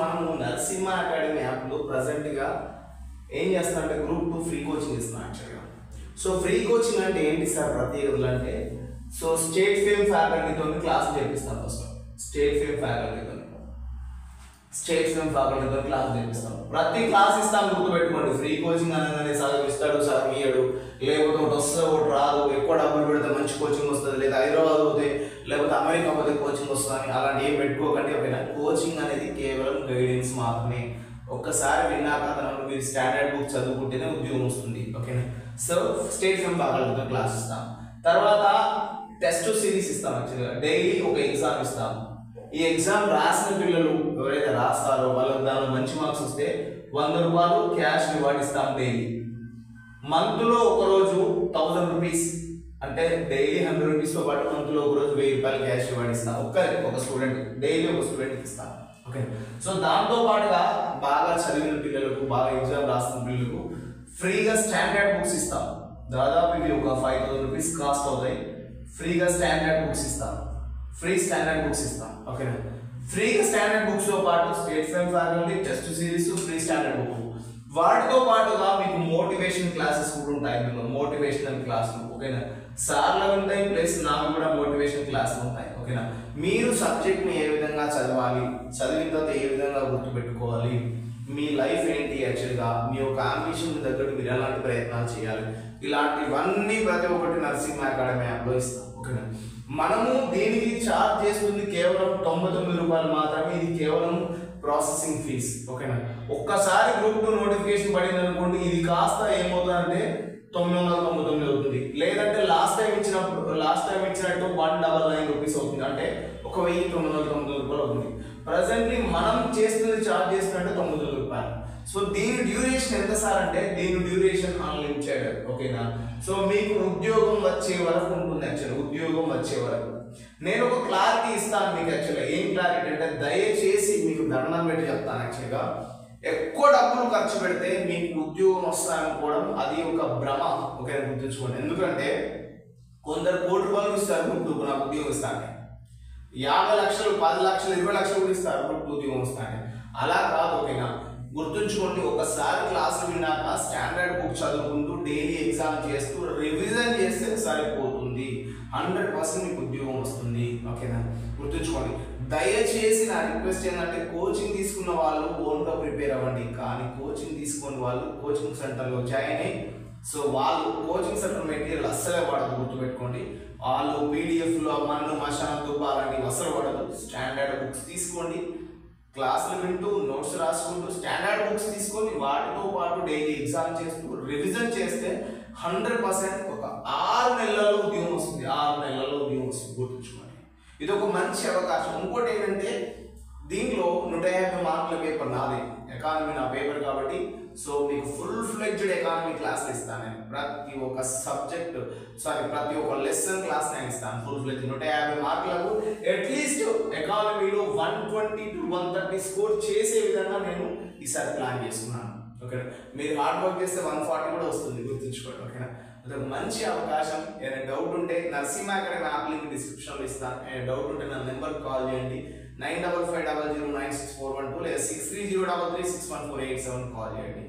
మనము నరసింహ అకాడమీ యాప్లో ప్రజెంట్గా ఏం చేస్తామంటే గ్రూప్ 2 ఫ్రీ కోచింగ్ ఇస్తున్నాం యాక్చువల్గా. సో ఫ్రీ కోచింగ్ అంటే ఏంటి సార్ ప్రత్యేకతలు అంటే, సో స్టేట్ ఫేమ్ ఫ్యాకల్టీతో క్లాస్ చేపిస్తాం. ఫస్ట్ స్టేట్ ఫేమ్ ఫ్యాకల్టీతో క్లాస్ చేపిస్తాం. ప్రతి క్లాస్ ఇస్తాం, గుర్తుపెట్టుకోండి. ఫ్రీ కోచింగ్ అనగానే సగం ఇస్తాడు సగం ఇయ్యడు, లేకపోతే ఒకటి వస్తే ఒకటి రాదు, ఎక్కువ డబ్బులు పెడితే మంచి కోచింగ్ వస్తుంది, లేదా హైదరాబాద్ పోతే లేకపోతే అమెరికా పోతే కోచింగ్ వస్తుంది, అలాంటి ఏం పెట్టుకోకండి. ఓకేనా, కోచింగ్ అనేది కేవలం గైడెన్స్ మాత్రమే. ఒక్కసారి విన్నాక తనను మీరు స్టాండర్డ్ బుక్ చదువుకుంటేనే ఉద్యోగం వస్తుంది. ఓకేనా, సో స్టేట్ ఫేమ్ ఫ్యాకల్టీతో క్లాస్ ఇస్తాం. తర్వాత టెస్ట్ సిరీస్ ఇస్తాం. యాక్చువల్గా డైలీ ఒక ఎగ్జామ్ ఇస్తాం. ఈ ఎగ్జామ్ రాసిన పిల్లలు ఎవరైతే రాస్తారో వాళ్ళకి దానిలో మంచి మార్క్స్ వస్తే 100 రూపాయలు క్యాష్ రివార్డ్ ఇస్తాం డైలీ. మంత్లో ఒకరోజు 1000 రూపీస్, అంటే డైలీ 100 రూపీస్తో పాటు మంత్లో ఒకరోజు 1000 రూపాయలు క్యాష్ రివార్డ్ ఇస్తాం. ఒక స్టూడెంట్ డైలీ ఒక స్టూడెంట్కి ఇస్తాం. ఓకే, సో దాంతో పాటుగా బాగా చదివిన పిల్లలకు, బాగా ఎగ్జామ్ రాసిన పిల్లలకు ఫ్రీగా స్టాండర్డ్ బుక్స్ ఇస్తాం. దాదాపు ఇవి ఒక 5000 రూపీస్ కాస్ట్ అవుతాయి. ఫ్రీగా స్టాండర్డ్ బుక్స్ ఇస్తాం. ఫ్రీ స్టాండర్డ్ బుక్స్ ఇస్తాం. ఓకేనా, ఫ్రీగా స్టాండర్డ్ బుక్స్ తో పాటు state fame faculty test series, free standard book, వాటితో పాటుగా మీకు మోటివేషన్ క్లాసెస్ కూడా ఉంటాయి. మోటివేషనల్ క్లాసులు, ఓకేనా, సార్లు ఉంటాయి, ప్లస్ నాకు కూడా మోటివేషన్ క్లాసులు ఉంటాయి. ఓకేనా, మీరు సబ్జెక్ట్ని ఏ విధంగా చదవాలి, చదివిన తర్వాత ఏ విధంగా గుర్తుపెట్టుకోవాలి, మీ లైఫ్ ఏంటి, యాక్చువల్గా మీ యొక్క అంబిషన్ తగ్గట్టు మీరు ఎలాంటి ప్రయత్నాలు చేయాలి, ఇలాంటివన్నీ ప్రతి ఒక్కటి నరసింహ అకాడమీ యాప్లో ఇస్తాం. ఓకేనా, మనము దీనికి ఛార్జ్ చేస్తుంది కేవలం 99 రూపాయలు మాత్రమే. ఇది కేవలం ప్రాసెసింగ్ ఫీజ్. ఓకేనా, ఒక్కసారి గ్రూప్ 2 నోటిఫికేషన్ పడింది అనుకోండి, ఇది కాస్త ఏమవుతుందంటే 999 అవుతుంది. లేదంటే లాస్ట్ టైం ఇచ్చినట్టు 199 రూపీస్ అవుతుంది, అంటే 1999 రూపాయలు అవుతుంది. ప్రజెంట్లీ మనం ఛార్జ్ చేస్తున్నట్టే 900 రూపాయలు. సో దీని డ్యూరేషన్ ఎంత సార్ అంటే, దీని డ్యూరేషన్ అన్లిమిటెడ్. ఓకేనా, సో మీకు ఉద్యోగం వచ్చే వరకు ఉంటుంది. యాక్చువల్గా ఉద్యోగం వచ్చే వరకు నేను ఒక క్లారిటీ ఇస్తాను మీకు. యాక్చువల్గా ఏం క్లారిటీ అంటే, దయచేసి మీకు దండం పెట్టి చెప్తాను. యాక్చువల్గా ఎక్కువ డబ్బులు ఖర్చు పెడితే మీకు ఉద్యోగం వస్తాయనుకోవడం అది ఒక భ్రమ. ఓకే, గుర్తుంచుకోండి. ఎందుకంటే కొందరు కోటి రూపాయలు ఇస్తారు గ్రూప్ 2 నాకు ఉద్యోగం ఇస్తాను, 50 లక్షలు, 10 లక్షలు, 20 లక్షలు కూడా ఇస్తారు గ్రూప్ 2 ఉద్యోగం వస్తాను. అలా కాదు. ఓకేనా, గుర్తుంచుకోండి. ఒకసారి క్లాసులు విన్నాక స్టాండర్డ్ బుక్ చదువుకుంటూ డైలీ ఎగ్జామ్ చేస్తూ రివిజన్ చేస్తే సరిపోతుంది. 100% మీకు ఉద్యోగం వస్తుంది. ఓకేనా, గుర్తుంచుకోండి. దయచేసి నా రిక్వెస్ట్ ఏంటంటే, కోచింగ్ తీసుకున్న వాళ్ళు ఓన్గా ప్రిపేర్ అవ్వండి, కానీ కోచింగ్ తీసుకున్న వాళ్ళు కోచింగ్ సెంటర్లో జాయిన్ అయ్యి, సో వాళ్ళు కోచింగ్ సెంటర్ మెటీరియల్ అస్సలే వాడదు. గుర్తుపెట్టుకోండి, వాళ్ళు పీడిఎఫ్లో మన్ను మశానం తుప్ప అలాంటివి అస్సలు వాడదు. స్టాండర్డ్ బుక్స్ తీసుకోండి, క్లాసులు వింటూ నోట్స్ రాసుకుంటూ స్టాండర్డ్ బుక్స్ తీసుకొని వాటితో పాటు డైలీ ఎగ్జామ్ చేస్తూ రివిజన్ చేస్తే 100% ఒక 6 నెలల్లో ఉద్యోగం వస్తుంది. 6 నెలల్లో ఉద్యోగం వస్తుంది. గుర్తుంచుకోండి, ఇది ఒక మంచి అవకాశం. ఇంకోటి ఏంటంటే, దీంట్లో 150 మార్కుల పేపర్ నాదే, ఎకానమీ నా పేపర్ కాబట్టి, సో మీకు ఫుల్ ఫ్లెడ్జ్డ్ ఎకానమీ క్లాసులు ఇస్తాను నేను. ప్రతి ఒక్క సబ్జెక్ట్ ప్రతి ఒక్క లెసన్ క్లాస్ నేను ఇస్తాను ఫుల్ ఫ్లెడ్జ్. 150 మార్కులకు అట్లీస్ట్ ఎకానమీలో 120 to 130 స్కోర్ చేసే విధంగా నేను ఈసారి ప్లాన్ చేసుకున్నాను. ఓకే, మీరు హార్డ్ వర్క్ చేస్తే 140 కూడా వస్తుంది. గుర్తుంచుకోండి. ఓకేనా, అదొక మంచి అవకాశం. ఏదైనా డౌట్ ఉంటే నరసింహ అకాడమీ యాప్ లింక్ డిస్క్రిప్షన్లో ఇస్తాను. ఏదైనా డౌట్ ఉంటే నా నెంబర్కి కాల్ చేయండి. 9550096412 లేదా 6303361487 కాల్ చేయండి.